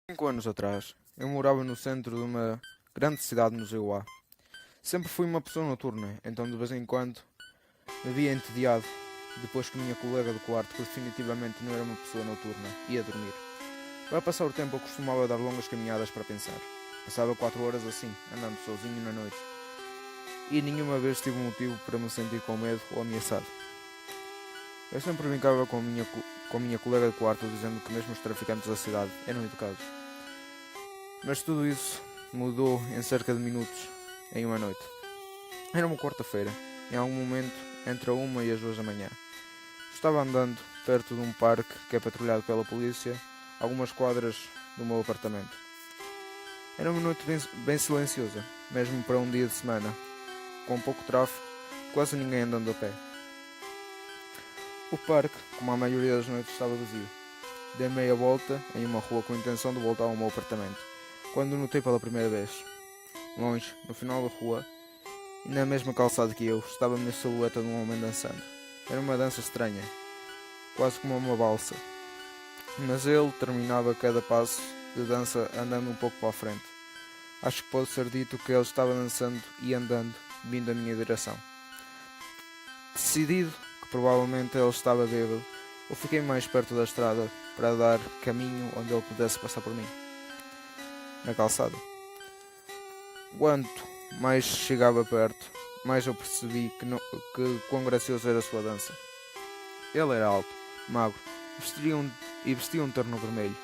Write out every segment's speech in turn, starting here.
5 anos atrás, eu morava no centro de uma grande cidade no Zeuá. Sempre fui uma pessoa noturna, então de vez em quando me via entediado, depois que a minha colega do quarto, que definitivamente não era uma pessoa noturna, ia dormir. Para passar o tempo eu costumava dar longas caminhadas para pensar. Passava 4 horas assim, andando sozinho na noite, e nenhuma vez tive motivo para me sentir com medo ou ameaçado. Eu sempre brincava com a minha colega de quarto, dizendo que mesmo os traficantes da cidade eram educados. Mas tudo isso mudou em cerca de minutos, em uma noite. Era uma quarta-feira, em algum momento entre a 1 e as 2 da manhã. Estava andando perto de um parque que é patrulhado pela polícia, algumas quadras do meu apartamento. Era uma noite bem silenciosa, mesmo para um dia de semana, com pouco tráfego, quase ninguém andando a pé. O parque, como a maioria das noites, estava vazio. Dei meia volta em uma rua com a intenção de voltar ao meu apartamento, quando o notei pela primeira vez. Longe, no final da rua, e na mesma calçada que eu, estava a minha silhueta de um homem dançando. Era uma dança estranha, quase como uma valsa. Mas ele terminava cada passo de dança andando um pouco para a frente. Acho que pode ser dito que ele estava dançando e andando, vindo à minha direção. Decidido que provavelmente ele estava bêbado, eu fiquei mais perto da estrada para dar caminho onde ele pudesse passar por mim, na calçada. Quanto mais chegava perto, mais eu percebi que quão gracioso era a sua dança. Ele era alto, magro, vestia um terno vermelho.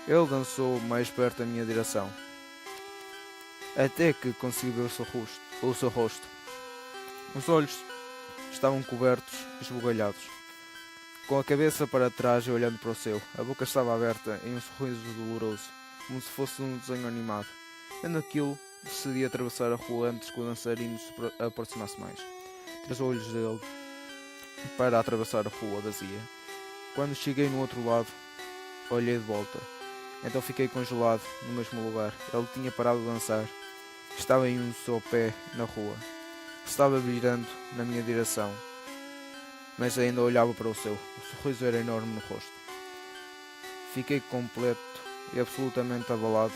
Ele dançou mais perto da minha direção, até que consegui ver o seu rosto. Os olhos estavam cobertos, esbugalhados, com a cabeça para trás e olhando para o céu. A boca estava aberta em um sorriso doloroso, como se fosse um desenho animado. Vendo aquilo, decidi atravessar a rua antes que o dançarino se aproximasse mais. Tirei os olhos dele para atravessar a rua vazia. Quando cheguei no outro lado, olhei de volta. Então fiquei congelado no mesmo lugar. Ele tinha parado de dançar. Estava em um só pé na rua. Estava virando na minha direção, mas ainda olhava para o céu. O sorriso era enorme no rosto. Fiquei completo e absolutamente abalado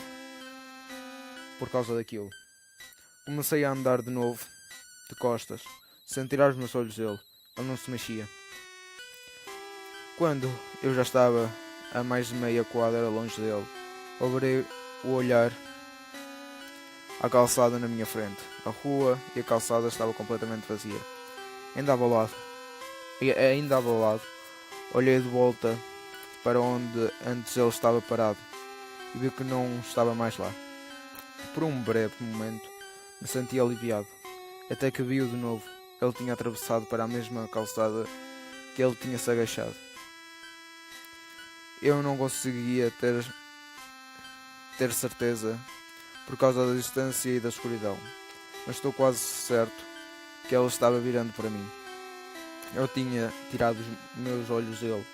por causa daquilo. Comecei a andar de novo, de costas, sem tirar os meus olhos dele. Ele não se mexia. Quando eu já estava a mais de meia quadra longe dele, obrei o olhar à calçada na minha frente. A rua e a calçada estava completamente vazia. Ainda abalado, olhei de volta para onde antes ele estava parado e vi que não estava mais lá. Por um breve momento, me senti aliviado, até que vi-o de novo. Ele tinha atravessado para a mesma calçada que ele tinha se agachado. Eu não conseguia ter certeza por causa da distância e da escuridão, mas estou quase certo que ele estava virando para mim. Eu tinha tirado os meus olhos dele,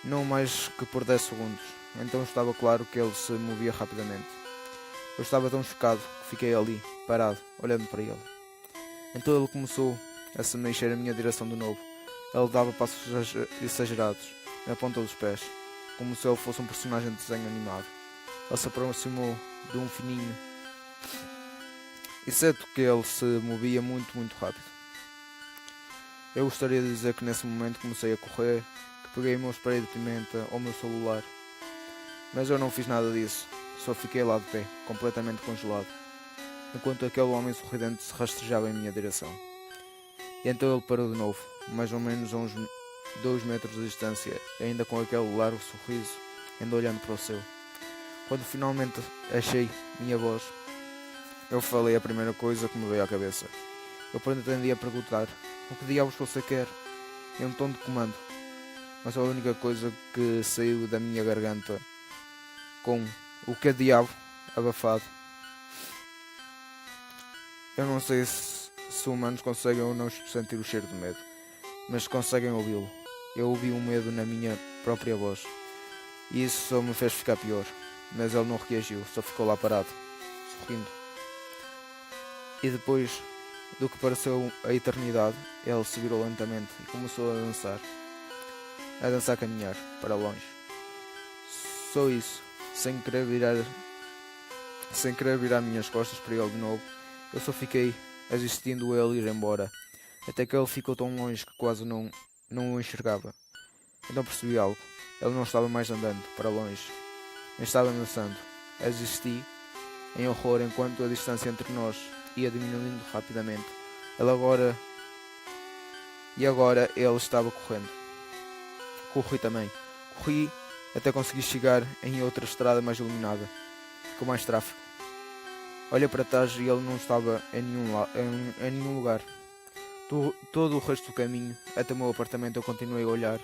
não mais que por 10 segundos, então estava claro que ele se movia rapidamente. Eu estava tão chocado que fiquei ali, parado, olhando para ele. Então ele começou a se mexer em minha direção de novo. Ele dava passos exagerados, na ponta dos pés, como se ele fosse um personagem de desenho animado. Ele se aproximou de um fininho, exceto que ele se movia muito, muito rápido. Eu gostaria de dizer que nesse momento comecei a correr, que peguei o meu spray de pimenta ou o meu celular, mas eu não fiz nada disso, só fiquei lá de pé, completamente congelado, enquanto aquele homem sorridente se rastejava em minha direção. E então ele parou de novo, mais ou menos a uns 2 metros de distância, ainda com aquele largo sorriso, ainda olhando para o céu. Quando finalmente achei minha voz, eu falei a primeira coisa que me veio à cabeça. Eu pretendia perguntar: o que diabos você quer? Em um tom de comando, mas a única coisa que saiu da minha garganta, com o que diabo abafado. Eu não sei se humanos conseguem ou não sentir o cheiro de medo, mas conseguem ouvi-lo. Eu ouvi um medo na minha própria voz, e isso só me fez ficar pior. Mas ele não reagiu, só ficou lá parado, sorrindo. E depois do que pareceu a eternidade, ele se virou lentamente e começou a dançar, a caminhar para longe. Só isso, sem querer virar minhas costas para ele de novo. Eu só fiquei assistindo ele ir embora, até que ele ficou tão longe que quase não o enxergava. Então percebi algo. Ele não estava mais andando para longe, nem estava dançando. Assisti em horror enquanto a distância entre nós ia diminuindo rapidamente. Agora ele estava correndo. Corri também. Corri até conseguir chegar em outra estrada mais iluminada, com mais tráfego. Olhei para trás e ele não estava em nenhum lugar. Todo o resto do caminho até o meu apartamento eu continuei a olhar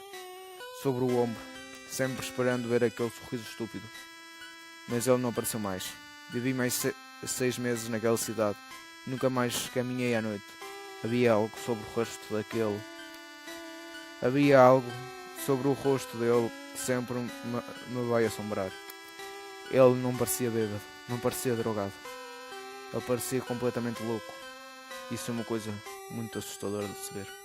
sobre o ombro, sempre esperando ver aquele sorriso estúpido. Mas ele não apareceu mais. Vivi mais 6 meses naquela cidade. Nunca mais caminhei à noite. Havia algo sobre o rosto dele que sempre me vai assombrar. Ele não parecia bêbado, não parecia drogado. Ele parecia completamente louco. Isso é uma coisa muito assustadora de se ver.